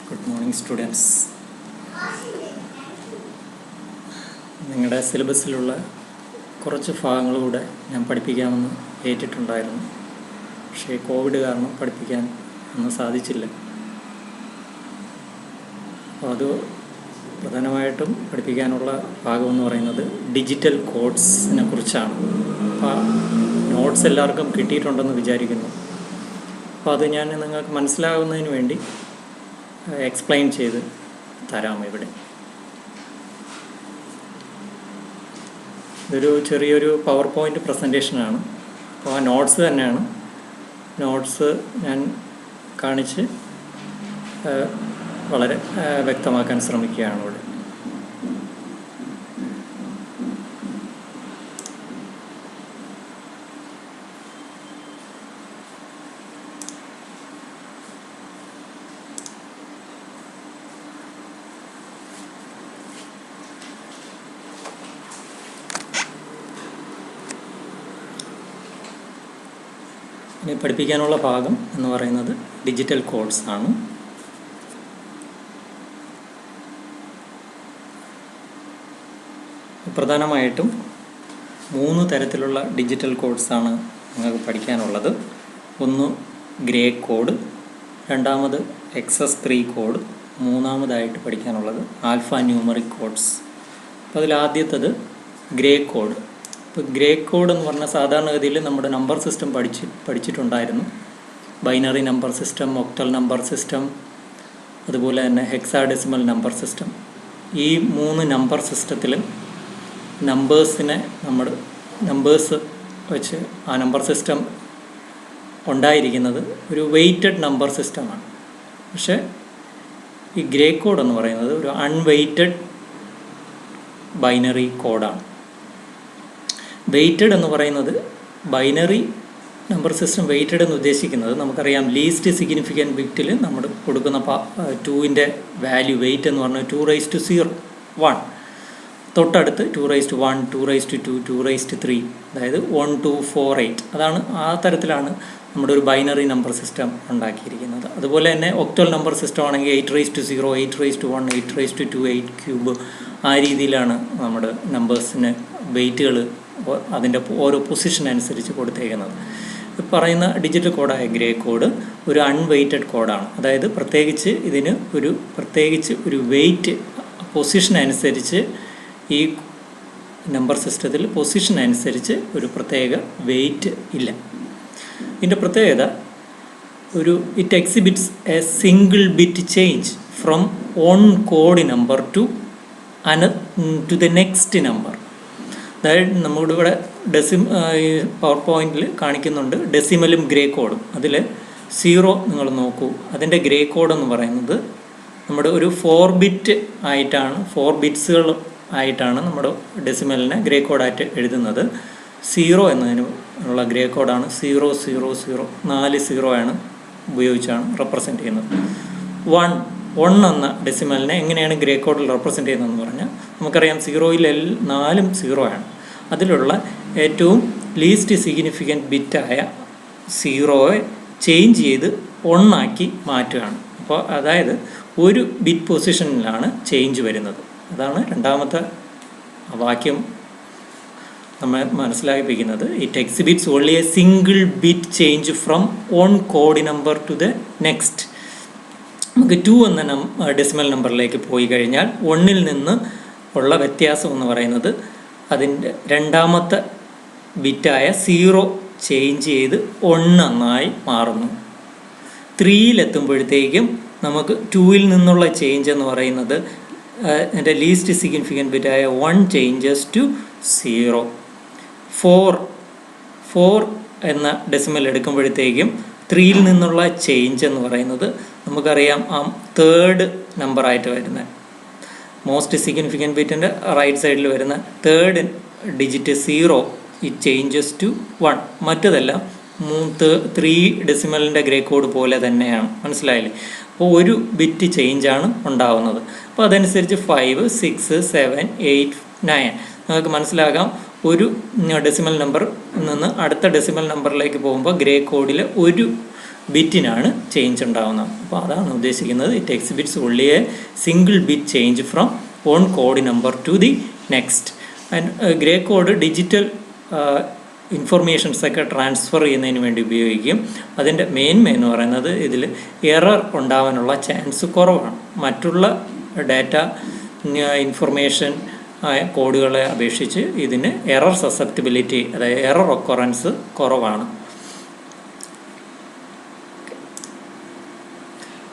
Good morning students. നിങ്ങളുടെ സിലബസിലുള്ള കുറച്ച് ഭാഗങ്ങളൂടെ ഞാൻ പഠിപ്പിക്കാമെന്ന് ഏറ്റിട്ടുണ്ടായിരുന്നു. പക്ഷേ കോവിഡ് കാരണം പഠിപ്പിക്കാൻ ഒന്നും സാധിച്ചില്ല. അപ്പോൾ അത് പ്രധാനമായിട്ടും പഠിപ്പിക്കാനുള്ള ഭാഗമെന്ന് പറയുന്നത് ഡിജിറ്റൽ കോഡ്സിനെ കുറിച്ചാണ്. അപ്പോൾ നോട്ട്സ് എല്ലാവർക്കും കിട്ടിയിട്ടുണ്ടെന്ന് വിചാരിക്കുന്നു. അപ്പോൾ അത് ഞാൻ നിങ്ങൾക്ക് മനസ്സിലാകുന്നതിന് വേണ്ടി എക്സ്പ്ലെയിൻ ചെയ്ത് തരാം. ഇവിടെ ഇതൊരു ചെറിയൊരു പവർ പോയിൻ്റ് പ്രസൻറ്റേഷനാണ്. അപ്പോൾ ആ നോട്ട്സ് തന്നെയാണ്. നോട്ട്സ് ഞാൻ കാണിച്ച് വളരെ വ്യക്തമാക്കാൻ ശ്രമിക്കുകയാണ് ഇവിടെ. ഇനി പഠിപ്പിക്കാനുള്ള ഭാഗം എന്ന് പറയുന്നത് ഡിജിറ്റൽ കോഡ്സ് ആണ്. പ്രധാനമായിട്ടും 3 തരത്തിലുള്ള ഡിജിറ്റൽ കോഡ്സാണ് നിങ്ങൾക്ക് പഠിക്കാനുള്ളത്. ഒന്ന് ഗ്രേ കോഡ്, രണ്ടാമത് XS3 കോഡ്, മൂന്നാമതായിട്ട് പഠിക്കാനുള്ളത് ആൽഫ ന്യൂമറിക് കോഡ്സ്. അപ്പോൾ അതിലാദ്യത്തത് ഗ്രേ കോഡ്. ഇപ്പോൾ ഗ്രേ കോഡ് എന്ന് പറഞ്ഞാൽ സാധാരണഗതിയിൽ നമ്മുടെ നമ്പർ സിസ്റ്റം പഠിച്ചിട്ടുണ്ടായിരുന്നു. Binary number system, octal number system, അതുപോലെ തന്നെ ഹെക്സാഡെസിമൽ നമ്പർ സിസ്റ്റം. ഈ 3 നമ്പർ സിസ്റ്റത്തിലും നമ്പേഴ്സ് വെച്ച് ആ നമ്പർ സിസ്റ്റം ഉണ്ടായിരിക്കുന്നത് ഒരു വെയ്റ്റഡ് നമ്പർ സിസ്റ്റമാണ്. പക്ഷേ ഈ ഗ്രേ കോഡ് എന്ന് പറയുന്നത് ഒരു അൺവെയ്റ്റഡ് ബൈനറി കോഡാണ്. വെയ്റ്റഡ് എന്ന് പറയുന്നത് ബൈനറി നമ്പർ സിസ്റ്റം വെയ്റ്റഡ് എന്ന് ഉദ്ദേശിക്കുന്നത് നമുക്കറിയാം, ലീസ്റ്റ് സിഗ്നിഫിക്കൻറ്റ് ബിറ്റിൽ നമ്മൾ കൊടുക്കുന്ന 2ൻ്റെ വാല്യൂ വെയ്റ്റ് എന്ന് പറഞ്ഞാൽ 2⁻01, തൊട്ടടുത്ത് 2⁻1, 2⁻2, 2⁻3, അതായത് 1, 2, 4, 8. അതാണ് ആ തരത്തിലാണ് നമ്മുടെ ഒരു ബൈനറി നമ്പർ സിസ്റ്റം ഉണ്ടാക്കിയിരിക്കുന്നത്. അതുപോലെ തന്നെ ഒക്ടൽ നമ്പർ സിസ്റ്റം ആണെങ്കിൽ 8⁻0, 8⁻1, 8⁻2, 8³ ആ രീതിയിലാണ് നമ്മുടെ നമ്പേഴ്സിന് വെയ്റ്റുകൾ അതിൻ്റെ ഓരോ പൊസിഷൻ അനുസരിച്ച് കൊടുത്തേക്കുന്നത്. പറയുന്ന ഡിജിറ്റൽ കോഡായ ഗ്രേ കോഡ് ഒരു അൺവെയ്റ്റഡ് കോഡാണ്. അതായത് പ്രത്യേകിച്ച് ഒരു വെയ്റ്റ് പൊസിഷൻ അനുസരിച്ച് ഈ നമ്പർ സിസ്റ്റത്തിൽ പൊസിഷൻ അനുസരിച്ച് ഒരു പ്രത്യേക വെയ്റ്റ് ഇല്ല. ഇതിൻ്റെ പ്രത്യേകത it exhibits A single bit change from one code number to the next number. അതായത് നമ്മുടെ ഇവിടെ പവർ പോയിന്റിൽ കാണിക്കുന്നുണ്ട് ഡെസിമലും ഗ്രേ കോഡും. അതിൽ 0 നിങ്ങൾ നോക്കൂ, അതിൻ്റെ ഗ്രേ കോഡ് എന്ന് പറയുന്നത് നമ്മുടെ ഒരു 4 ബിറ്റ് ആയിട്ടാണ്, 4 ബിറ്റ്സുകൾ ആയിട്ടാണ് നമ്മുടെ ഡെസിമലിനെ ഗ്രേ കോഡായിട്ട് എഴുതുന്നത്. 0 എന്നതിനുള്ള ഗ്രേ കോഡാണ് 000, 4 0 ഉപയോഗിച്ചാണ് റെപ്രസെൻ്റ് ചെയ്യുന്നത്. 1 എന്ന ഡെസിമലിനെ എങ്ങനെയാണ് ഗ്രേ കോഡിൽ റെപ്രസെൻ്റ് ചെയ്യുന്നതെന്ന് പറഞ്ഞാൽ നമുക്കറിയാം, 0യിൽ 4 0 അതിലുള്ള ഏറ്റവും ലീസ്റ്റ് സിഗ്നിഫിക്കൻറ്റ് ബിറ്റായ 0യെ ചേഞ്ച് ചെയ്ത് 1 ആക്കി മാറ്റുകയാണ്. അപ്പോൾ അതായത് ഒരു ബിറ്റ് പൊസിഷനിലാണ് ചേഞ്ച് വരുന്നത്. അതാണ് രണ്ടാമത്തെ വാക്യം നമ്മെ മനസ്സിലാക്കിപ്പിക്കുന്നത്. It exhibits only a single bit change from one code number to the next. നമുക്ക് 2 എന്ന ഡെസിമൽ നമ്പറിലേക്ക് പോയി കഴിഞ്ഞാൽ 1ൽ നിന്ന് ഉള്ള വ്യത്യാസം എന്ന് പറയുന്നത് അതിൻ്റെ രണ്ടാമത്തെ ബിറ്റായ 0 ചേഞ്ച് ചെയ്ത് 1 എന്നായി മാറുന്നു. 3-ലെത്തുമ്പോഴത്തേക്കും നമുക്ക് 2ൽ നിന്നുള്ള ചേഞ്ച് എന്ന് പറയുന്നത് എൻ്റെ ലീസ്റ്റ് സിഗ്നിഫിക്കൻറ്റ് ബിറ്റായ 1 ചേഞ്ചസ് ടു 0. 4 എന്ന ഡെസിമൽ എടുക്കുമ്പോഴത്തേക്കും 3ൽ നിന്നുള്ള ചേഞ്ച് എന്ന് പറയുന്നത് നമുക്കറിയാം ആ 3rd നമ്പറായിട്ട് വരുന്ന മോസ്റ്റ് സിഗ്നിഫിക്കൻറ്റ് ബിറ്റിൻ്റെ റൈറ്റ് സൈഡിൽ വരുന്ന 3rd digit 0 it changes to 1. മറ്റതെല്ലാം 3 ഡെസിമലിൻ്റെ ഗ്രേ കോഡ് പോലെ തന്നെയാണ്. മനസ്സിലായില്ലേ? അപ്പോൾ ഒരു ബിറ്റ് ചേഞ്ചാണ് ഉണ്ടാവുന്നത്. അപ്പോൾ അതനുസരിച്ച് 5, 6, 7, 8, 9 നമുക്ക് മനസ്സിലാകാം. ഒരു ഡെസിമൽ നമ്പർ നിന്ന് അടുത്ത ഡെസിമൽ നമ്പറിലേക്ക് പോകുമ്പോൾ ഗ്രേ കോഡിൽ ഒരു ബിറ്റിനാണ് ചേഞ്ച് ഉണ്ടാകുന്നത്. അപ്പോൾ അതാണ് ഉദ്ദേശിക്കുന്നത്. It exhibits only a single bit change from one code number to the next. And Gray code digital ഇൻഫർമേഷൻസൊക്കെ ട്രാൻസ്ഫർ ചെയ്യുന്നതിന് വേണ്ടി ഉപയോഗിക്കും. അതിൻ്റെ മെയിൻ എന്ന് പറയുന്നത് ഇതിൽ എറർ ഉണ്ടാവാനുള്ള ചാൻസ് കുറവാണ്. മറ്റുള്ള ഡാറ്റ ഇൻഫർമേഷൻ കോഡുകളെ അപേക്ഷിച്ച് ഇതിന് എറർ സസെപ്റ്റിബിലിറ്റി, അതായത് എറർ ഒക്കറൻസ് കുറവാണ്.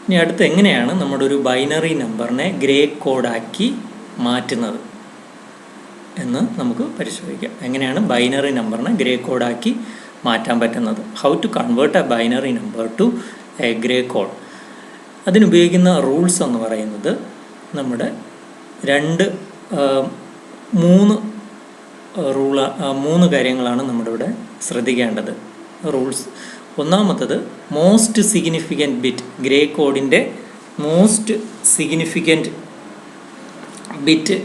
ഇനി അടുത്ത് എങ്ങനെയാണ് നമ്മുടെ ഒരു ബൈനറി നമ്പറിനെ ഗ്രേ കോഡാക്കി മാറ്റുന്നത് എന്ന് നമുക്ക് പരിശോധിക്കാം. എങ്ങനെയാണ് ബൈനറി നമ്പറിനെ ഗ്രേ കോഡാക്കി മാറ്റാൻ പറ്റുന്നത്. How to convert a binary number to a Gray code. അതിനുപയോഗിക്കുന്ന റൂൾസ് എന്ന് പറയുന്നത് നമ്മുടെ മൂന്ന് കാര്യങ്ങളാണ് നമ്മുടെ ഇവിടെ ശ്രദ്ധിക്കേണ്ടത് റൂൾസ്. ഒന്നാമത്തത് മോസ്റ്റ് സിഗ്നിഫിക്കൻറ്റ് ബിറ്റ്. ഗ്രേ കോഡിൻ്റെ മോസ്റ്റ് സിഗ്നിഫിക്കൻറ്റ് ബിറ്റ്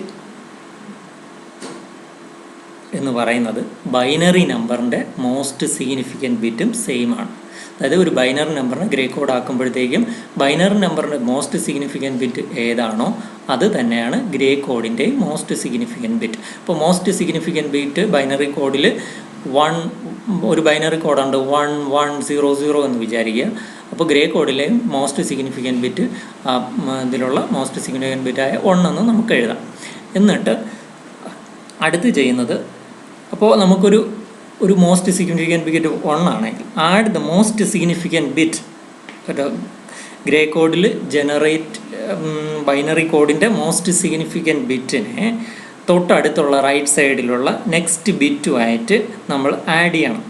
എന്ന് പറയുന്നത് ബൈനറി നമ്പറിൻ്റെ മോസ്റ്റ് സിഗ്നിഫിക്കൻറ്റ് ബിറ്റും സെയിം ആണ്. അതായത് ഒരു ബൈനറി നമ്പറിനെ ഗ്രേ കോഡ് ആക്കുമ്പോഴത്തേക്കും ബൈനറി നമ്പറിൻ്റെ മോസ്റ്റ് സിഗ്നിഫിക്കൻറ്റ് ബിറ്റ് ഏതാണോ അത് തന്നെയാണ് ഗ്രേ കോഡിൻ്റെ മോസ്റ്റ് സിഗ്നിഫിക്കൻറ്റ് ബിറ്റ്. ഇപ്പോൾ മോസ്റ്റ് സിഗ്നിഫിക്കൻറ്റ് ബിറ്റ് ബൈനറി കോഡിൽ ഒരു ബൈനറി കോഡുണ്ട് 1100 എന്ന് വിചാരിക്കുക. അപ്പോൾ ഗ്രേ കോഡിലെ മോസ്റ്റ് സിഗ്നിഫിക്കൻറ്റ് ബിറ്റ് ഇതിലുള്ള മോസ്റ്റ് സിഗ്നിഫിക്കൻറ്റ് ബിറ്റായ 1 എന്ന് നമുക്ക് എഴുതാം. എന്നിട്ട് അടുത്ത് ചെയ്യുന്നത്, അപ്പോൾ നമുക്കൊരു മോസ്റ്റ് സിഗ്നിഫിക്കൻറ്റ് ബിറ്റ് 1 ആണെങ്കിൽ add the most significant bit. Gray കോഡിൽ ബൈനറി കോഡിൻ്റെ മോസ്റ്റ് സിഗ്നിഫിക്കൻറ്റ് ബിറ്റിനെ തൊട്ടടുത്തുള്ള റൈറ്റ് സൈഡിലുള്ള നെക്സ്റ്റ് ബിറ്റുമായിട്ട് നമ്മൾ ആഡ് ചെയ്യണം.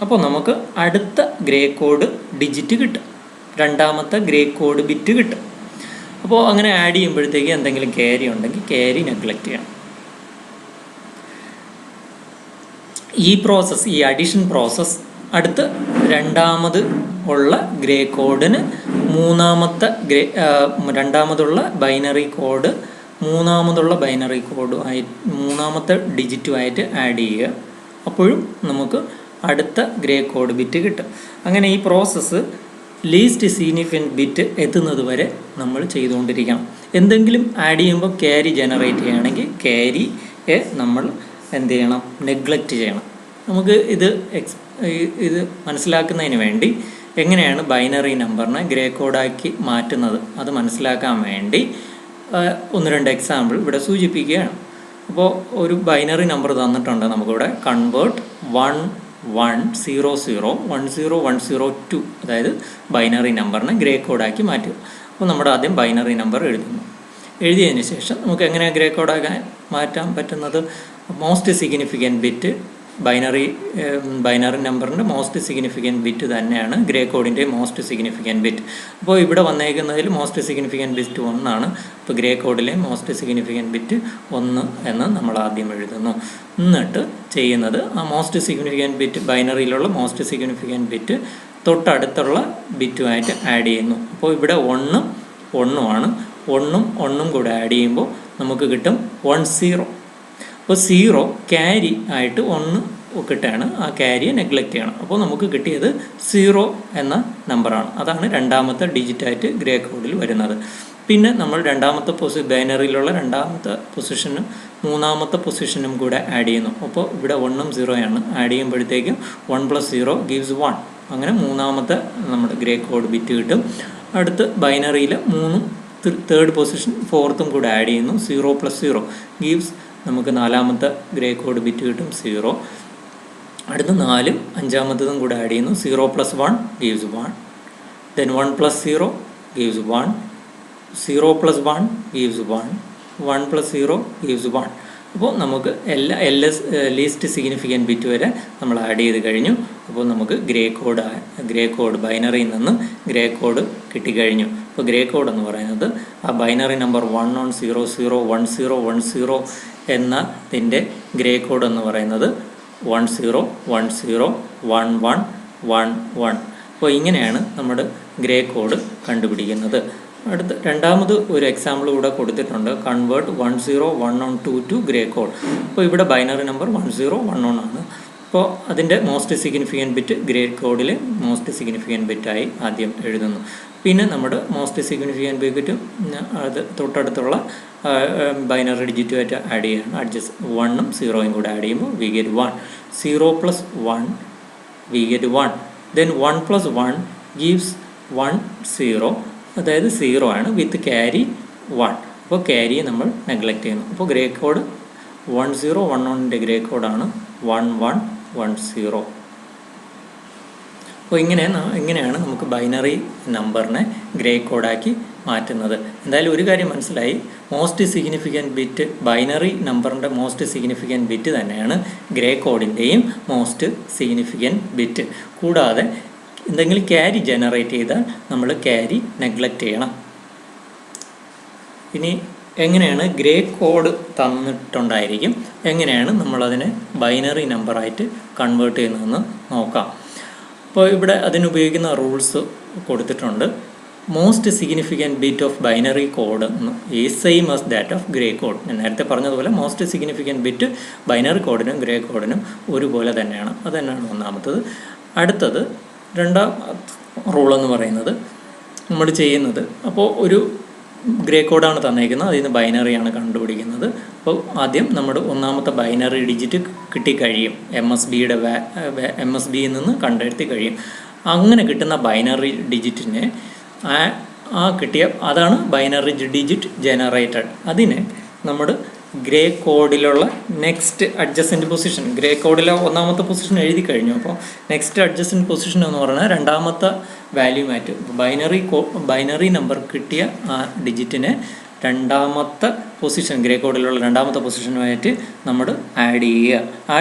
അപ്പോൾ നമുക്ക് അടുത്ത ഗ്രേ കോഡ് ഡിജിറ്റ് കിട്ടും, രണ്ടാമത്തെ ഗ്രേ കോഡ് ബിറ്റ് കിട്ടും. അപ്പോൾ അങ്ങനെ ആഡ് ചെയ്യുമ്പോഴത്തേക്ക് എന്തെങ്കിലും ക്യാരി ഉണ്ടെങ്കിൽ ക്യാരി നെഗ്ലക്റ്റ് ചെയ്യണം. ഈ അഡീഷൻ പ്രോസസ്സ് അടുത്ത് രണ്ടാമത് ഉള്ള ഗ്രേ കോഡിന് രണ്ടാമതുള്ള ബൈനറി കോഡ് മൂന്നാമത്തെ ഡിജിറ്റുമായിട്ട് ആഡ് ചെയ്യുക. അപ്പോഴും നമുക്ക് അടുത്ത ഗ്രേ കോഡ് ബിറ്റ് കിട്ടും. അങ്ങനെ ഈ പ്രോസസ്സ് ലീസ്റ്റ് സിഗ്നിഫിക്കൻറ്റ് ബിറ്റ് എത്തുന്നത് വരെ നമ്മൾ ചെയ്തുകൊണ്ടിരിക്കണം. എന്തെങ്കിലും ആഡ് ചെയ്യുമ്പോൾ ക്യാരി ജനറേറ്റ് ചെയ്യുകയാണെങ്കിൽ ക്യാരിയെ നമ്മൾ എന്ത് ചെയ്യണം? നെഗ്ലക്റ്റ് ചെയ്യണം. നമുക്ക് ഇത് മനസ്സിലാക്കുന്നതിന് വേണ്ടി എങ്ങനെയാണ് ബൈനറി നമ്പറിനെ ഗ്രേ കോഡാക്കി മാറ്റുന്നത് അത് മനസ്സിലാക്കാൻ വേണ്ടി 1-2 എക്സാമ്പിൾ ഇവിടെ സൂചിപ്പിക്കുകയാണ്. അപ്പോൾ ഒരു ബൈനറി നമ്പർ തന്നിട്ടുണ്ട് നമുക്കിവിടെ. കൺവേർട്ട് 1100100102, അതായത് ബൈനറി നമ്പറിനെ ഗ്രേ കോഡാക്കി മാറ്റുക. അപ്പോൾ നമ്മുടെ ആദ്യം ബൈനറി നമ്പർ എഴുതിയതിന് ശേഷം നമുക്ക് എങ്ങനെയാണ് ഗ്രേ കോഡാക്കാൻ മാറ്റാൻ പറ്റുന്നത്? മോസ്റ്റ് സിഗ്നിഫിക്കൻറ്റ് ബിറ്റ് ബൈനറി നമ്പറിൻ്റെ മോസ്റ്റ് സിഗ്നിഫിക്കൻറ്റ് ബിറ്റ് തന്നെയാണ് ഗ്രേ കോഡിൻ്റെ മോസ്റ്റ് സിഗ്നിഫിക്കൻറ്റ് ബിറ്റ്. അപ്പോൾ ഇവിടെ വന്നേക്കുന്നതിൽ മോസ്റ്റ് സിഗ്നിഫിക്കൻറ്റ് ബിറ്റ് 1 ആണ്. അപ്പോൾ ഗ്രേ കോഡിലെ മോസ്റ്റ് സിഗ്നിഫിക്കൻറ്റ് ബിറ്റ് 1 എന്ന് നമ്മൾ ആദ്യം എഴുതുന്നു. എന്നിട്ട് ചെയ്യുന്നത് ആ മോസ്റ്റ് സിഗ്നിഫിക്കൻറ്റ് ബിറ്റ് ബൈനറിയിലുള്ള മോസ്റ്റ് സിഗ്നിഫിക്കൻറ്റ് ബിറ്റ് തൊട്ടടുത്തുള്ള ബിറ്റുമായിട്ട് ആഡ് ചെയ്യുന്നു. അപ്പോൾ ഇവിടെ 1 ആണ്. 1 കൂടെ ആഡ് ചെയ്യുമ്പോൾ നമുക്ക് കിട്ടും 10. അപ്പോൾ 0 ക്യാരി ആയിട്ട് 1 കിട്ടുകയാണ്. ആ ക്യാരിയെ നെഗ്ലക്റ്റ് ചെയ്യണം. അപ്പോൾ നമുക്ക് കിട്ടിയത് 0 എന്ന നമ്പറാണ്. അതാണ് രണ്ടാമത്തെ ഡിജിറ്റായിട്ട് ഗ്രേ കോഡിൽ വരുന്നത്. പിന്നെ നമ്മൾ ബൈനറിയിലുള്ള രണ്ടാമത്തെ പൊസിഷനും മൂന്നാമത്തെ പൊസിഷനും കൂടെ ആഡ് ചെയ്യുന്നു. അപ്പോൾ ഇവിടെ 1ഉം 0 ആഡ് ചെയ്യുമ്പോഴത്തേക്കും 1 + 0 = 1. അങ്ങനെ മൂന്നാമത്തെ നമ്മുടെ ഗ്രേ കോഡ് ബിറ്റ് കിട്ടും. അടുത്ത് ബൈനറിയിൽ 3ഉം തേർഡ് പൊസിഷൻ 4ഉം കൂടെ ആഡ് ചെയ്യുന്നു. 0 + 0 = നമുക്ക് നാലാമത്തെ ഗ്രേ കോഡ് ബിറ്റ് കിട്ടും 0. അടുത്ത് 4ഉം അഞ്ചാമത്തതും കൂടെ ആഡ് ചെയ്യുന്നു. 0 + 1 = 1. then 1 + 0 = 1. 0 + 1 = 1. 1 + 0 = 1. അപ്പോൾ നമുക്ക് ലീസ്റ്റ് സിഗ്നിഫിക്കൻറ്റ് ബിറ്റ് വരെ നമ്മൾ ആഡ് ചെയ്ത് കഴിഞ്ഞു. അപ്പോൾ നമുക്ക് ഗ്രേ കോഡ് ബൈനറിയിൽ നിന്ന് ഗ്രേ കോഡ് കിട്ടിക്കഴിഞ്ഞു. അപ്പോൾ ഗ്രേ കോഡ് എന്ന് പറയുന്നത് ആ ബൈനറി നമ്പർ 11001010 എന്നതിൻ്റെ ഗ്രേ കോഡ് എന്ന് പറയുന്നത് 10101111. അപ്പോൾ ഇങ്ങനെയാണ് നമ്മുടെ ഗ്രേ കോഡ് കണ്ടുപിടിക്കുന്നത്. അടുത്ത രണ്ടാമത് ഒരു എക്സാമ്പിൾ കൂടെ കൊടുത്തിട്ടുണ്ട്. Convert 1011 to gray code. അപ്പോൾ ഇവിടെ ബൈനറി നമ്പർ 1011 ആണ്. അപ്പോൾ അതിൻ്റെ മോസ്റ്റ് സിഗ്നിഫിക്കൻറ്റ് ബിറ്റ് ഗ്രേ കോഡിൽ മോസ്റ്റ് സിഗ്നിഫിക്കൻറ്റ് ബിറ്റായി ആദ്യം എഴുതുന്നു. പിന്നെ നമ്മുടെ മോസ്റ്റ് സിഗ്നിഫിക്കൻറ്റ് ബിറ്റും അത് തൊട്ടടുത്തുള്ള ബൈനറി ഡിജിറ്റുമായിട്ട് ആഡ് ചെയ്യുകയാണ്. അഡ്ജസ്റ്റ് 1ഉം 0യും കൂടെ ആഡ് ചെയ്യുമ്പോൾ we get 1. 0 + 1 we get 1. Then 1 + 1 gives 1 0, അതായത് 0 ആണ് വിത്ത് ക്യാരി 1. അപ്പോൾ ക്യാരിയെ നമ്മൾ നെഗ്ലക്റ്റ് ചെയ്യുന്നു. അപ്പോൾ ഗ്രേ കോഡ് 1011ൻ്റെ ഗ്രേ കോഡാണ് 1110. അപ്പോൾ ഇങ്ങനെയാണ് നമുക്ക് ബൈനറി നമ്പറിനെ ഗ്രേ കോഡാക്കി മാറ്റുന്നത്. എന്തായാലും ഒരു കാര്യം മനസ്സിലായി, മോസ്റ്റ് സിഗ്നിഫിക്കൻറ്റ് ബിറ്റ് ബൈനറി നമ്പറിൻ്റെ മോസ്റ്റ് സിഗ്നിഫിക്കൻറ്റ് ബിറ്റ് തന്നെയാണ് ഗ്രേ കോഡിൻ്റെയും മോസ്റ്റ് സിഗ്നിഫിക്കൻറ്റ് ബിറ്റ്. കൂടാതെ എന്തെങ്കിലും ക്യാരി ജനറേറ്റ് ചെയ്താൽ നമ്മൾ ക്യാരി നെഗ്ലക്റ്റ് ചെയ്യണം. ഇനി എങ്ങനെയാണ് ഗ്രേ കോഡ് തന്നിട്ടുണ്ടായിരിക്കും, എങ്ങനെയാണ് നമ്മളതിനെ ബൈനറി നമ്പറായിട്ട് കൺവേർട്ട് ചെയ്യുന്നതെന്ന് നോക്കാം. അപ്പോൾ ഇവിടെ അതിനുപയോഗിക്കുന്ന റൂൾസ് കൊടുത്തിട്ടുണ്ട്. Most significant bit of binary code is same as that of Gray code. ഞാൻ നേരത്തെ പറഞ്ഞതുപോലെ മോസ്റ്റ് സിഗ്നിഫിക്കൻറ്റ് ബിറ്റ് ബൈനറി കോഡിനും ഗ്രേ കോഡിനും ഒരുപോലെ തന്നെയാണ്. അത് തന്നെയാണ് ഒന്നാമത്തത്. അടുത്തത് രണ്ടാം റൂളെന്ന് പറയുന്നത് നമ്മൾ ചെയ്യുന്നത്, അപ്പോൾ ഒരു ഗ്രേ കോഡാണ് തന്നേക്കുന്നത്, അതിൽ നിന്ന് ബൈനറിയാണ് കണ്ടുപിടിക്കുന്നത്. അപ്പോൾ ആദ്യം നമ്മുടെ ഒന്നാമത്തെ ബൈനറി ഡിജിറ്റ് കിട്ടിക്കഴിയും, എം എസ് ബിയിൽ നിന്ന് കണ്ടെടുത്തി കഴിയും. അങ്ങനെ കിട്ടുന്ന ബൈനറി ഡിജിറ്റിനെ അതാണ് ബൈനറി ഡിജിറ്റ് ജനറേറ്റഡ്. അതിനെ നമ്മൾ ഗ്രേ കോഡിലുള്ള നെക്സ്റ്റ് അഡ്ജസൻറ്റ് പൊസിഷൻ, ഗ്രേ കോഡിലെ ഒന്നാമത്തെ പൊസിഷൻ എഴുതി കഴിഞ്ഞു. അപ്പോൾ നെക്സ്റ്റ് അഡ്ജസൻറ്റ് പൊസിഷൻ എന്ന് പറഞ്ഞാൽ രണ്ടാമത്തെ വാല്യൂമായിട്ട് ബൈനറി നമ്പർ കിട്ടിയ ആ ഡിജിറ്റിനെ രണ്ടാമത്തെ പൊസിഷൻ, ഗ്രേ കോഡിലുള്ള രണ്ടാമത്തെ പൊസിഷനുമായിട്ട് നമ്മൾ ആഡ്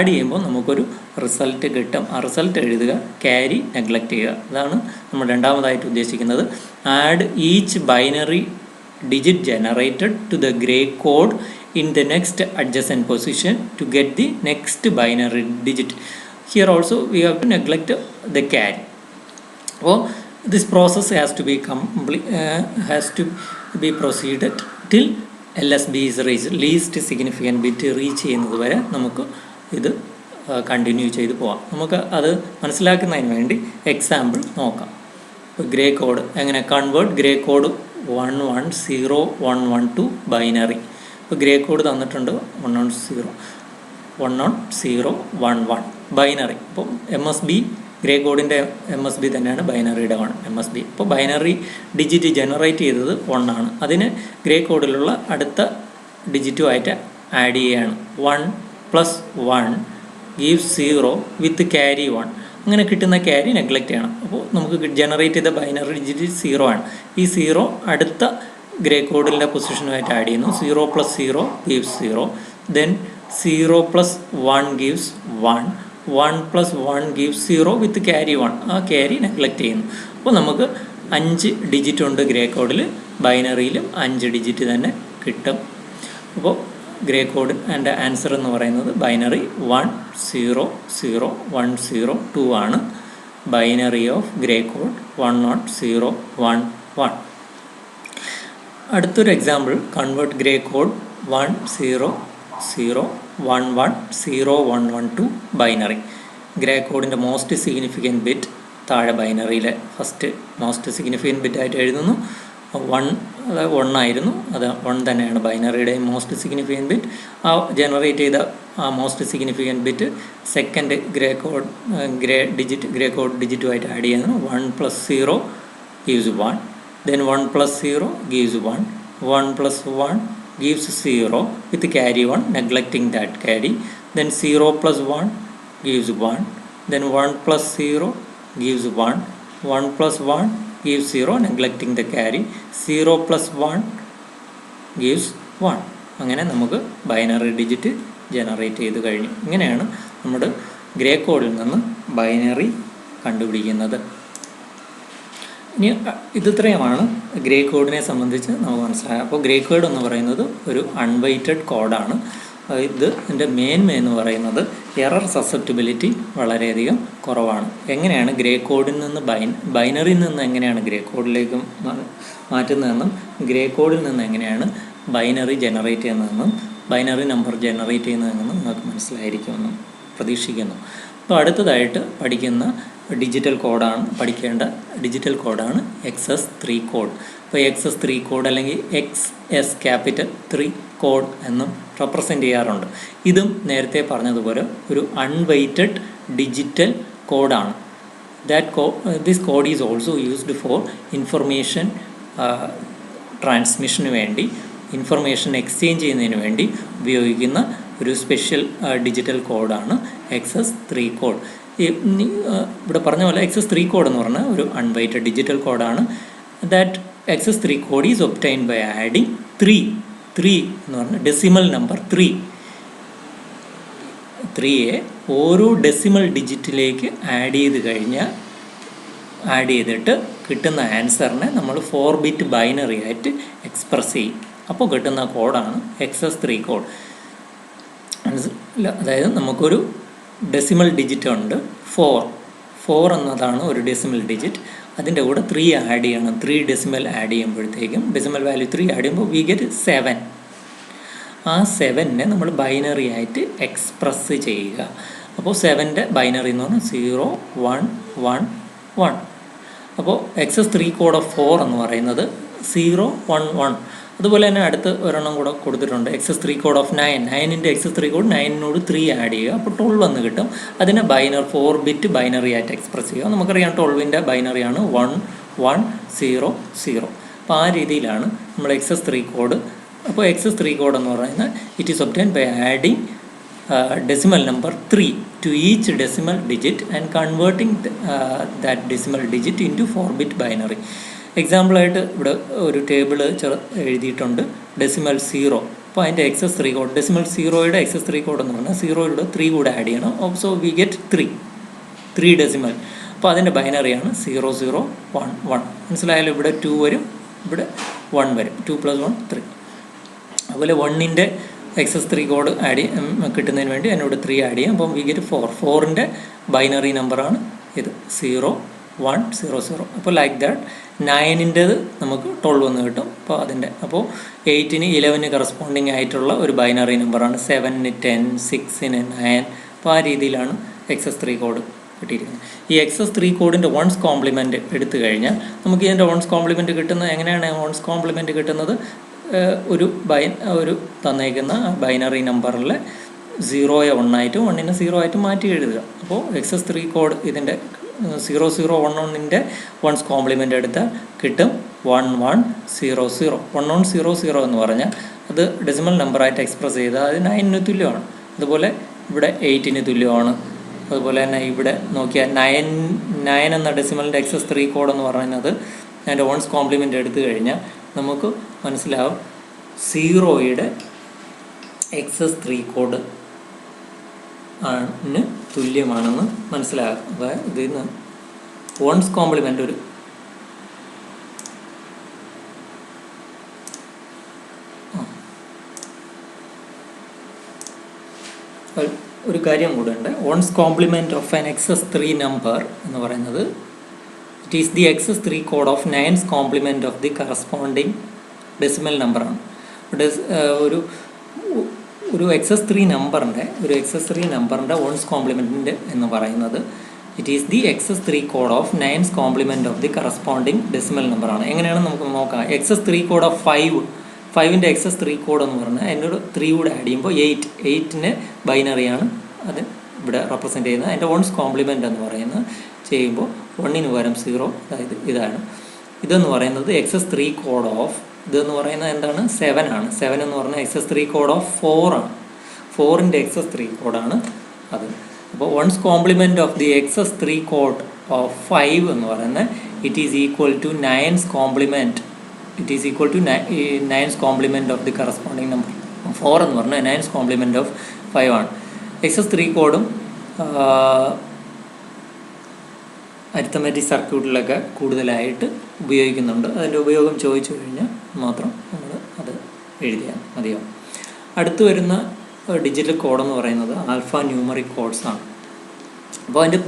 ചെയ്യുമ്പോൾ നമുക്കൊരു റിസൾട്ട് കിട്ടും. ആ റിസൾട്ട് എഴുതുക, ക്യാരി നെഗ്ലക്റ്റ് ചെയ്യുക. അതാണ് നമ്മൾ രണ്ടാമതായിട്ട് ഉദ്ദേശിക്കുന്നത്. Add each binary digit generated to the gray code in the next adjacent position to get the next binary digit. Here also we have to neglect the carry. So this process has to be proceeded till LSB is reached, least significant bit reach ചെയ്യുന്നത് വരെ നമുക്ക് ഇത് continue ചെയ്ത് പോകാം. നമുക്ക് അത് മനസ്സിലാക്കുന്നതിന് വേണ്ടി എക്സാമ്പിൾ നോക്കാം. ഗ്രേ കോഡ് എങ്ങനെ കൺവേർട്ട് ഗ്രേ കോഡ് 11011 ബൈനറി. ഇപ്പോൾ ഗ്രേ കോഡ് തന്നിട്ടുണ്ട് 11011 ബൈനറി. ഇപ്പോൾ MSB ഗ്രേ കോഡിൻ്റെ MSB തന്നെയാണ് ബൈനറിയുടെ MSB. ഇപ്പോൾ ബൈനറി ഡിജിറ്റ് ജനറേറ്റ് ചെയ്തത് 1 ആണ്. അതിന് ഗ്രേ കോഡിലുള്ള അടുത്ത ഡിജിറ്റുമായിട്ട് ആഡ് ചെയ്യുകയാണ്. 1 + 1 ഗീവ്സ് 0 വിത്ത് ക്യാരി 1. അങ്ങനെ കിട്ടുന്ന ക്യാരി നെഗ്ലക്റ്റ് ചെയ്യണം. അപ്പോൾ നമുക്ക് ജനറേറ്റ് ചെയ്ത ബൈനറി ഡിജിറ്റ് 0 ആണ്. ഈ 0 അടുത്ത ഗ്രേ കോഡിൻ്റെ പൊസിഷനുമായിട്ട് ആഡ് ചെയ്യുന്നു. 0 + 0 gives 0. Then 0 + 1 gives 1. 1 + 1 gives 0 with carry 1. ആ ക്യാരി നെഗ്ലക്റ്റ് ചെയ്യുന്നു. അപ്പോൾ നമുക്ക് 5 ഡിജിറ്റ് ഉണ്ട് ഗ്രേ കോഡിൽ, ബൈനറിയിലും 5 ഡിജിറ്റ് തന്നെ കിട്ടും. അപ്പോൾ ഗ്രേ കോഡ് എൻ്റെ ആൻസർ എന്ന് പറയുന്നത് ബൈനറി 1001012 ആണ്. Binary of Gray code 10011. അടുത്തൊരു example, convert Gray code 100110112 binary. Gray കോഡിൻ്റെ മോസ്റ്റ് സിഗ്നിഫിക്കൻറ്റ് ബിറ്റ് താഴെ ബൈനറിയിലെ ഫസ്റ്റ് മോസ്റ്റ് സിഗ്നിഫിക്കൻറ്റ് ബിറ്റായിട്ട് എഴുതുന്നു. 1 ആയിരുന്നു, അത് 1 തന്നെയാണ് ബൈനറിയുടെ മോസ്റ്റ് സിഗ്നിഫിക്കൻറ്റ് ബിറ്റ്. ആ ജനറേറ്റ് ചെയ്ത ആ most significant bit second Gray code ഡിജിറ്റുമായിട്ട് ആഡ് ചെയ്യുന്നു. 1 + 0 gives 1. Then 1 + 0 gives 1. 1 + 1 gives 0 with carry 1, neglecting that carry. Then 0 + 1 gives 1. Then 1 + 0 gives 1. 1 + 1 gives 0, neglecting the carry. 0 + 1 gives 1. അങ്ങനെ നമുക്ക് ബൈനറി ഡിജിറ്റ് ജനറേറ്റ് ചെയ്ത് കഴിഞ്ഞു. ഇങ്ങനെയാണ് നമ്മുടെ ഗ്രേ കോഡിൽ നിന്ന് ബൈനറി കണ്ടുപിടിക്കുന്നത്. ഇനി ഇത്രയുമാണ് ഗ്രേ കോഡിനെ സംബന്ധിച്ച് നമുക്ക് മനസ്സിലായത്. അപ്പോൾ ഗ്രേ കോഡ് എന്ന് പറയുന്നത് ഒരു അൺവെയ്റ്റഡ് കോഡാണ്. ഇതിൻ്റെ മേന്മ എന്ന് പറയുന്നത് എറർ സസെപ്റ്റിബിലിറ്റി വളരെയധികം കുറവാണ്. എങ്ങനെയാണ് ഗ്രേ കോഡിൽ നിന്ന് ബൈനറിയിൽ നിന്ന് എങ്ങനെയാണ് ഗ്രേ കോഡിലേക്ക് മാറ്റുന്നതെന്നും ഗ്രേ കോഡിൽ നിന്ന് എങ്ങനെയാണ് ബൈനറി ജനറേറ്റ് ചെയ്യുന്നതെന്നും ബൈനറി നമ്പർ ജനറേറ്റ് ചെയ്യുന്നതെന്നും നിങ്ങൾക്ക് മനസ്സിലായിരിക്കുമെന്നും പ്രതീക്ഷിക്കുന്നു. അപ്പോൾ അടുത്തതായിട്ട് പഠിക്കേണ്ട ഡിജിറ്റൽ കോഡാണ് XS3 കോഡ്. അപ്പോൾ XS3 കോഡ് അല്ലെങ്കിൽ XS ക്യാപിറ്റൽ 3 കോഡ് എന്നും റെപ്രസെൻ്റ് ചെയ്യാറുണ്ട്. ഇതും നേരത്തെ പറഞ്ഞതുപോലെ ഒരു അൺവെയ്റ്റഡ് ഡിജിറ്റൽ കോഡാണ്. This code is also used for information ട്രാൻസ്മിഷന് വേണ്ടി, ഇൻഫർമേഷൻ എക്സ്ചേഞ്ച് ചെയ്യുന്നതിന് വേണ്ടി ഉപയോഗിക്കുന്ന ഒരു സ്പെഷ്യൽ ഡിജിറ്റൽ കോഡാണ് XS3 കോഡ്. ഇവിടെ പറഞ്ഞ പോലെ XS3 കോഡ് എന്ന് പറഞ്ഞാൽ ഒരു അൺവെയ്റ്റഡ് ഡിജിറ്റൽ കോഡാണ്. ദാറ്റ് XS3 കോഡ് ഈസ് ഒബ്റ്റൈൻഡ് ബൈ ആഡിങ് 3 എന്ന് പറഞ്ഞാൽ ഡെസിമൽ നമ്പർ 3യെ ഓരോ ഡെസിമൽ ഡിജിറ്റിലേക്ക് ആഡ് ചെയ്തിട്ട് കിട്ടുന്ന ആൻസറിനെ നമ്മൾ 4 ബിറ്റ് ബൈനറി ആയിട്ട് എക്സ്പ്രസ് ചെയ്യും. അപ്പോൾ കിട്ടുന്ന കോഡാണ് XS3 കോഡ്. അതായത് നമുക്കൊരു ഡെസിമൽ ഡിജിറ്റ് ഉണ്ട് 4 എന്നതാണ് ഒരു ഡെസിമൽ ഡിജിറ്റ്. അതിൻ്റെ കൂടെ 3 ആഡ് ചെയ്യണം. 3 ഡെസിമൽ ആഡ് ചെയ്യുമ്പോഴത്തേക്കും ഡെസിമൽ വാല്യൂ 3 ആഡ് ചെയ്യുമ്പോൾ വി ഗെറ്റ് 7. ആ 7നെ നമ്മൾ ബൈനറി ആയിട്ട് എക്സ്പ്രസ് ചെയ്യുക. അപ്പോൾ 7ൻ്റെ ബൈനറി എന്ന് പറഞ്ഞാൽ 0 1 1 1. അപ്പോൾ XS3 കോഡ് ഓഫ് 4 എന്ന് പറയുന്നത് 0 1 1. അതുപോലെ തന്നെ അടുത്ത് ഒരെണ്ണം കൂടെ കൊടുത്തിട്ടുണ്ട് XS3 കോഡ് ഓഫ് 9. 9ൻ്റെ XS3 കോഡ് 9നോട് 3 ആഡ് ചെയ്യുക. അപ്പോൾ 12 എന്ന് കിട്ടും. അതിനെ 4 ബിറ്റ് ബൈനറി ആയിട്ട് എക്സ്പ്രസ് ചെയ്യുക. നമുക്കറിയാം 12ൻ്റെ ബൈനറിയാണ് 1 1 0 0. അപ്പോൾ ആ രീതിയിലാണ് നമ്മൾ XS3 കോഡ്. അപ്പോൾ XS3 കോഡ് എന്ന് പറയുന്നത് it is obtained by adding decimal number 3 to each decimal digit and converting that decimal digit into 4 bit binary. എക്സാമ്പിളായിട്ട് ഇവിടെ ഒരു ടേബിൾ എഴുതിയിട്ടുണ്ട് ഡെസിമൽ 0. അപ്പോൾ അതിൻ്റെ XS3 code decimal 0യുടെ XS3 code എന്ന് പറഞ്ഞാൽ 0യുടെ 3 കൂടെ ആഡ് ചെയ്യണം. So we get 3 decimal. അപ്പോൾ അതിൻ്റെ ബൈനറിയാണ് 0 0 1 1. മനസ്സിലായാലും ഇവിടെ 2 വരും, ഇവിടെ 1 വരും. 2 + 1 3. അതുപോലെ 1ൻ്റെ XS3 കോഡ് കിട്ടുന്നതിന് വേണ്ടി എന്നോട് 3 ആഡ് ചെയ്യാം. അപ്പം വി ഗെറ്റ് 4. 4ൻ്റെ ബൈനറി നമ്പറാണ് ഇത് 0 1 0 0. അപ്പോൾ ലൈക്ക് ദാറ്റ് 9ൻ്റേത് നമുക്ക് 12 എന്ന് കിട്ടും. അപ്പോൾ 8ന് 11 കറസ്പോണ്ടിങ് ആയിട്ടുള്ള ഒരു ബൈനറി നമ്പറാണ് 7ന് 10 6ന് 9. അപ്പോൾ ആ രീതിയിലാണ് XS3 കോഡ് കിട്ടിയിരിക്കുന്നത്. ഈ XS3 കോഡിൻ്റെ വൺസ് കോംപ്ലിമെൻറ്റ് എടുത്തു കഴിഞ്ഞാൽ നമുക്ക് ഇതിൻ്റെ വൺസ് കോംപ്ലിമെൻറ്റ് കിട്ടുന്നത് എങ്ങനെയാണ്? വൺസ് കോംപ്ലിമെൻറ്റ് കിട്ടുന്നത് ഒരു തന്നേക്കുന്ന ബൈനറി നമ്പറിൽ 0യെ 1 ആയിട്ടും 1നെ 0 ആയിട്ടും മാറ്റി എഴുതുക. അപ്പോൾ XS3 കോഡ് ഇതിൻ്റെ 0 0 1 1ൻ്റെ വൺസ് കോംപ്ലിമെൻ്റ് എടുത്താൽ കിട്ടും 1 1 0 0. 1 1 0 0 എന്ന് പറഞ്ഞാൽ അത് ഡെസിമൽ നമ്പറായിട്ട് എക്സ്പ്രസ് ചെയ്താൽ അത് 9ന് തുല്യമാണ്. അതുപോലെ ഇവിടെ 8ന് തുല്യമാണ്. അതുപോലെ തന്നെ ഇവിടെ നോക്കിയാൽ 9 എന്ന ഡെസിമലിൻ്റെ XS3 കോഡ് എന്ന് പറയുന്നത് അതിൻ്റെ വൺസ് കോംപ്ലിമെൻ്റ് എടുത്തു കഴിഞ്ഞാൽ നമുക്ക് മനസ്സിലാവും 0യുടെ XS3 കോഡ് ആണ് തുല്യമാണെന്ന് മനസ്സിലാകും. അതായത് ഇതിന് വൺസ് കോംപ്ലിമെൻ്റ് ഒരു കാര്യം കൂടെ ഉണ്ട്. Once complement of an XS3 number എന്ന് പറയുന്നത് it is the XS3 code of 9's compliment of the corresponding decimal നമ്പറാണ്. ഒരു XS3 നമ്പറിൻ്റെ വൺസ് കോംപ്ലിമെൻറ്റ് എന്ന് പറയുന്നത് it is the XS3 code of 9's compliment of the corresponding decimal നമ്പറാണ്. എങ്ങനെയാണ് നമുക്ക് നോക്കാം? XS3 code of 5ൻ്റെ XS3 code എന്ന് പറഞ്ഞാൽ അതിൻ്റെ 3 കൂടെ ആഡ് ചെയ്യുമ്പോൾ 8ന് ബൈനറിയാണ് അത് ഇവിടെ റെപ്രസെൻ്റ് ചെയ്യുന്നത്. അതിൻ്റെ വൺസ് കോംപ്ലിമെൻ്റ് എന്ന് പറയുന്നത് ചെയ്യുമ്പോൾ 1ന് പകരം 0, അതായത് ഇതാണ്. ഇതെന്ന് പറയുന്നത് XS3 കോഡ് ഓഫ് ഇതെന്ന് പറയുന്നത് എന്താണ്? 7 ആണ്. 7 എന്ന് പറഞ്ഞാൽ XS3 കോഡ് ഓഫ് 4 ആണ്. 4ൻ്റെ XS3 കോഡാണ് അത്. അപ്പോൾ one's complement of the XS3 code of 5 എന്ന് പറയുന്നത് it is equal to 9's complement. It is equal to 9's complement of the corresponding number. 4 എന്ന് പറഞ്ഞാൽ 9's കോംപ്ലിമെൻറ്റ് ഓഫ് 5 ആണ്. XS3 കോഡും അരിത്തമാറ്റിക് സർക്യൂട്ടിലൊക്കെ കൂടുതലായിട്ട് ഉപയോഗിക്കുന്നുണ്ട്. അതിൻ്റെ ഉപയോഗം ചോദിച്ചു കഴിഞ്ഞാൽ മാത്രം നമ്മൾ അത് എഴുതിയാൽ മതിയാവും. അടുത്ത് വരുന്ന ഡിജിറ്റൽ കോഡെന്ന് പറയുന്നത് ആൽഫ ന്യൂമറിക് കോഡ്സ് ആണ്. അപ്പോൾ അതിൻ്റെ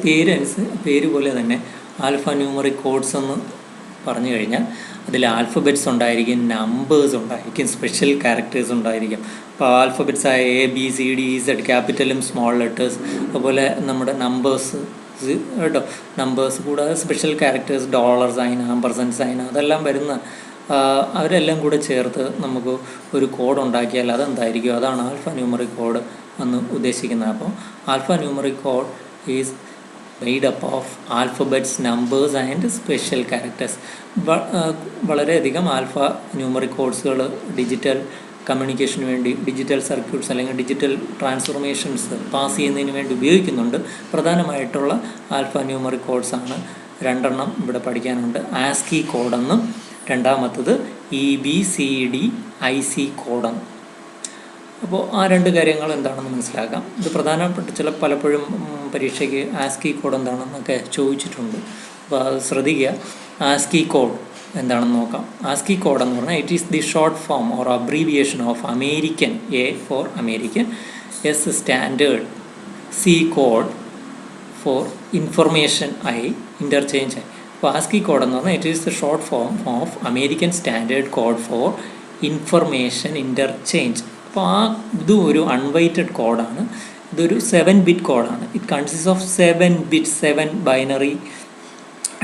പേര് പോലെ തന്നെ ആൽഫ ന്യൂമറിക് കോഡ്സ് എന്ന് പറഞ്ഞു കഴിഞ്ഞാൽ അതിൽ ആൽഫബറ്റ്സ് ഉണ്ടായിരിക്കും, നമ്പേഴ്സ് ഉണ്ടായിരിക്കും, സ്പെഷ്യൽ ക്യാരക്ടേഴ്സ് ഉണ്ടായിരിക്കും. അപ്പോൾ ആൽഫബറ്റ്സ് ആയ A B C D Z, ക്യാപിറ്റലും സ്മോൾ ലെറ്റേഴ്സ്, അതുപോലെ നമ്മുടെ നമ്പേഴ്സ് കേട്ടോ, നമ്പേഴ്സ് കൂടാതെ special characters dollar sign, ampersand sign, അതെല്ലാം വരുന്ന അവരെല്ലാം കൂടെ ചേർത്ത് നമുക്ക് ഒരു കോഡ് ഉണ്ടാക്കിയാൽ അതെന്തായിരിക്കും, അതാണ് ആൽഫ ന്യൂമറിക് കോഡ് എന്ന് ഉദ്ദേശിക്കുന്നത്. അപ്പോൾ alpha numeric code is made up of alphabets, numbers and special characters. വളരെയധികം ആൽഫ ന്യൂമറിക് കോഡ്സുകൾ ഡിജിറ്റൽ കമ്മ്യൂണിക്കേഷന് വേണ്ടി, ഡിജിറ്റൽ സർക്യൂട്ട്സ് അല്ലെങ്കിൽ ഡിജിറ്റൽ ട്രാൻസ്ഫോർമേഷൻസ് പാസ് ചെയ്യുന്നതിന് വേണ്ടി ഉപയോഗിക്കുന്നുണ്ട്. പ്രധാനമായിട്ടുള്ള ആൽഫ ന്യൂമറിക് കോഡ്സാണ് 2 ഇവിടെ പഠിക്കാനുണ്ട്. ആസ്കി കോഡെന്നും രണ്ടാമത്തത് EBCDIC കോഡെന്നും. അപ്പോൾ ആ 2 കാര്യങ്ങൾ എന്താണെന്ന് മനസ്സിലാക്കാം. ഇത് പ്രധാനപ്പെട്ട പലപ്പോഴും പരീക്ഷയ്ക്ക് ആസ്കി കോഡ് എന്താണെന്നൊക്കെ ചോദിച്ചിട്ടുണ്ട്. അപ്പോൾ അത് ശ്രദ്ധിക്കുക. ആസ്കി കോഡ് എന്താണെന്ന് നോക്കാം. ആസ്കി കോഡ് എന്ന് പറഞ്ഞാൽ it is the short form or abbreviation of American, A for American, S standard, C code for information, I interchange I. അപ്പോൾ ആസ്കി കോഡ് എന്ന് പറഞ്ഞാൽ it is the short form of American standard code for information interchange. അപ്പോൾ ഇതും ഒരു unweighted കോഡാണ്. ഇതൊരു 7-bit കോഡാണ്. It consist of 7 bits, 7 binary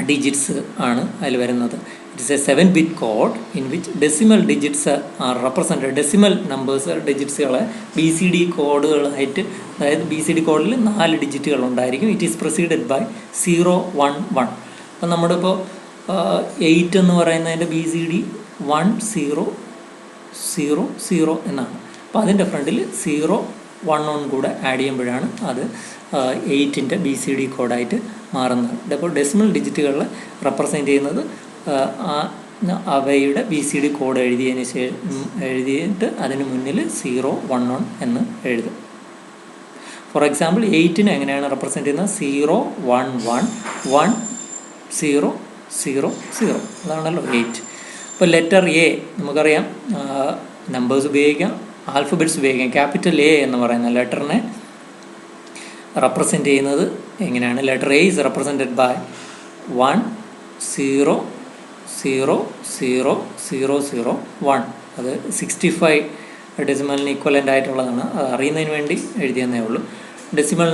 digits ആണ് അതിൽ വരുന്നത്. It is a 7-bit code in which decimal digits are represented. Decimal numbers, ഡിജിറ്റ്സുകളെ BCD കോഡുകളായിട്ട്, അതായത് BCD കോഡിൽ 4 ഡിജിറ്റുകൾ ഉണ്ടായിരിക്കും. It is proceeded by 0, 1, 1. അപ്പം നമ്മുടെ ഇപ്പോൾ 8 എന്ന് പറയുന്നതിൻ്റെ BCD 1, 0, 0, 0 എന്നാണ്. അപ്പോൾ അതിൻ്റെ ഫ്രണ്ടിൽ 0, 1 കൂടെ ആഡ് ചെയ്യുമ്പോഴാണ് അത് 8ൻ്റെ BCD കോഡായിട്ട് മാറുന്നത്. അപ്പോൾ ഡെസിമൽ ഡിജിറ്റുകളെ റെപ്രസെൻറ്റ് ചെയ്യുന്നത് അവയുടെ BCD കോഡ് എഴുതിയിട്ട് അതിന് മുന്നിൽ 0, 1 എന്ന് എഴുതും. ഫോർ എക്സാമ്പിൾ 8നെ എങ്ങനെയാണ് റെപ്രസെൻറ്റ് ചെയ്യുന്നത്? 0, 1, 1, 1, 0, 0, 0. അതാണല്ലോ 8. ഇപ്പോൾ ലെറ്റർ A നമുക്കറിയാം, നമ്പേഴ്സ് ഉപയോഗിക്കാം, ആൽഫബറ്റ്സ് ഉപയോഗിക്കാം. ക്യാപിറ്റൽ A എന്ന് പറയുന്ന ലെറ്ററിനെ റെപ്രസെൻറ്റ് ചെയ്യുന്നത് എങ്ങനെയാണ്? Letter A is represented by 1, 0, 0, 0, 0, 0, 1. അത് 65 ഡെസിമലിന് ഈക്വലൻ്റ് ആയിട്ടുള്ളതാണ്. അത് അറിയുന്നതിന് വേണ്ടി എഴുതിയെന്നേ ഉള്ളൂ. ഡെസിമൽ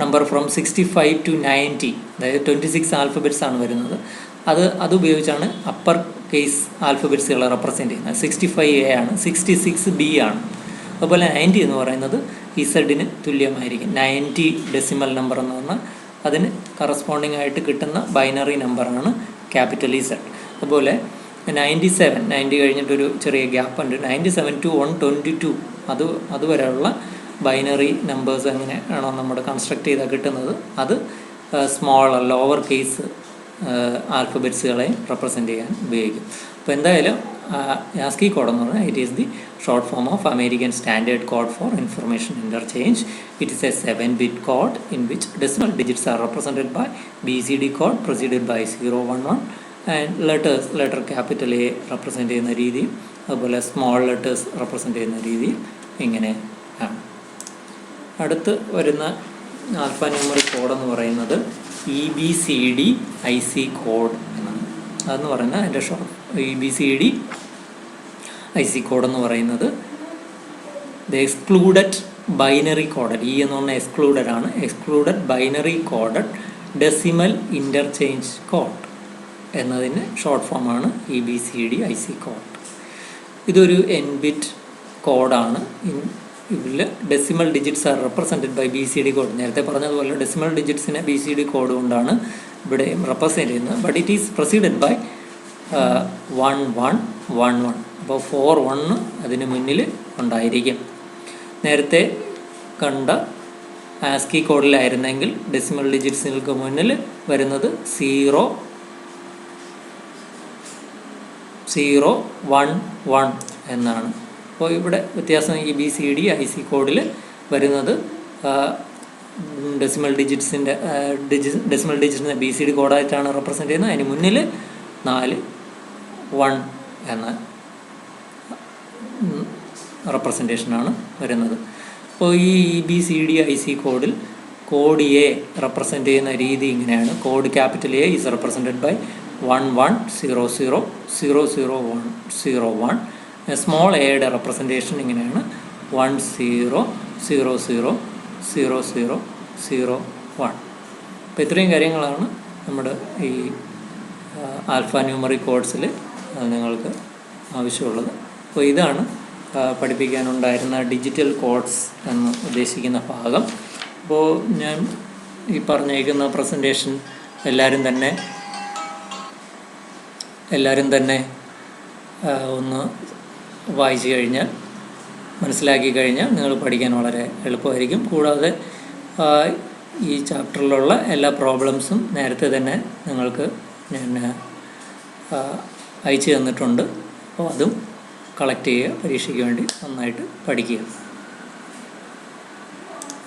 നമ്പർ ഫ്രം 65 to 90, അതായത് 26 ആൽഫബറ്റ്സ് ആണ് വരുന്നത്. അത് ഉപയോഗിച്ചാണ് അപ്പർ കേസ് ആൽഫബറ്റ്സുകളെ റെപ്രസെൻറ്റ് ചെയ്യുന്നത്. 65A ആണ്, 66B ആണ്. അതുപോലെ 90 എന്ന് പറയുന്നത് ഇസഡിന് തുല്യമായിരിക്കും. 90 ഡെസിമൽ നമ്പർ എന്ന് പറഞ്ഞാൽ അതിന് കറസ്പോണ്ടിങ് ആയിട്ട് കിട്ടുന്ന ബൈനറി നമ്പറാണ് ക്യാപിറ്റൽ ഇസഡ്. അതുപോലെ 97, 90 കഴിഞ്ഞിട്ടൊരു ചെറിയ ഗ്യാപ്പ് ഉണ്ട്. 97 to 122 അതുവരെയുള്ള ബൈനറി നമ്പേഴ്സ് എങ്ങനെയാണോ നമ്മൾ കൺസ്ട്രക്ട് ചെയ്താൽ കിട്ടുന്നത്, അത് സ്മോൾ ലോവർ കേസ് ആൽഫബറ്റ്സുകളെ റെപ്രസെൻറ്റ് ചെയ്യാൻ ഉപയോഗിക്കും. അപ്പോൾ എന്തായാലും ആസ്കി കോഡ് എന്ന് പറഞ്ഞാൽ it is the short form of American standard code for information interchange. It is a 7-bit code in which decimal digits are represented by BCD code proceeded by 0, 1, 1 and letter capital A represent ചെയ്യുന്ന രീതിയും അതുപോലെ small letters represent ചെയ്യുന്ന രീതിയും ഇങ്ങനെ ആണ്. അടുത്ത് വരുന്ന alpha numeric code എന്ന് പറയുന്നത് EBCDIC കോഡ് എന്നാണ്. അതെന്ന് പറയുന്നത് അതിൻ്റെ EBCDIC കോഡ് എന്ന് പറയുന്നത് the excluded binary coded, E എന്ന് പറഞ്ഞാൽ എക്സ്ക്ലൂഡഡ് ആണ്, excluded binary coded decimal interchange code എന്നതിന് ഷോർട്ട് ഫോമാണ് EBCDIC കോഡ്. ഇതൊരു N-bit കോഡാണ്. ഇതിൽ decimal digits are represented by BCD code. നേരത്തെ പറഞ്ഞതുപോലെ ഡെസിമൽ ഡിജിറ്റ്സിനെ BCD കോഡ് കൊണ്ടാണ് ഇവിടെ റെപ്രസെൻറ്റ് ചെയ്യുന്നത്. But it is proceeded by 1, 1, 1, 1. അപ്പോൾ 4, 1 അതിന് മുന്നിൽ ഉണ്ടായിരിക്കും. നേരത്തെ കണ്ട ആസ്കി കോഡിലായിരുന്നെങ്കിൽ ഡെസിമൽ ഡിജിറ്റ്സുകൾക്ക് മുന്നിൽ വരുന്നത് 0, 0, 1, 1 എന്നാണ്. അപ്പോൾ ഇവിടെ വ്യത്യാസം EBCDIC കോഡിൽ വരുന്നത് ഡെസിമൽ ഡിജിറ്റ്സിൻ്റെ BCD കോഡായിട്ടാണ് റെപ്രസെൻറ്റ് ചെയ്യുന്നത്. അതിന് മുന്നിൽ 4, 1 എന്ന റെപ്രസെൻറ്റേഷനാണ് വരുന്നത്. അപ്പോൾ ഈ EBCDIC കോഡിൽ കോഡ് എ റെപ്രസെൻ്റ് ചെയ്യുന്ന രീതി ഇങ്ങനെയാണ്. Code capital A is represented by 1100000101. Small എയുടെ റെപ്രസെൻറ്റേഷൻ ഇങ്ങനെയാണ് 10000001. അപ്പോൾ ഇത്രയും കാര്യങ്ങളാണ് നമ്മുടെ ഈ ആൽഫ ന്യൂമറിക് കോഡ്സിൽ നിങ്ങൾക്ക് ആവശ്യമുള്ളത്. അപ്പോൾ ഇതാണ് പഠിപ്പിക്കാനുണ്ടായിരുന്ന ഡിജിറ്റൽ കോഡ്സ് എന്ന് ഉദ്ദേശിക്കുന്ന ഭാഗം. അപ്പോൾ ഞാൻ ഈ പറഞ്ഞേക്കുന്ന പ്രസൻറ്റേഷൻ എല്ലാവരും തന്നെ ഒന്ന് വായിച്ചു കഴിഞ്ഞാൽ, മനസ്സിലാക്കി കഴിഞ്ഞാൽ നിങ്ങൾ പഠിക്കാൻ വളരെ എളുപ്പമായിരിക്കും. കൂടാതെ ഈ ചാപ്റ്ററിലുള്ള എല്ലാ പ്രോബ്ലംസും നേരത്തെ തന്നെ നിങ്ങൾക്ക് ഞാൻ അയച്ചു തന്നിട്ടുണ്ട്. അപ്പോൾ അതും കളക്ട് ചെയ്യുക, പരീക്ഷയ്ക്ക് വേണ്ടി നന്നായിട്ട് പഠിക്കുക.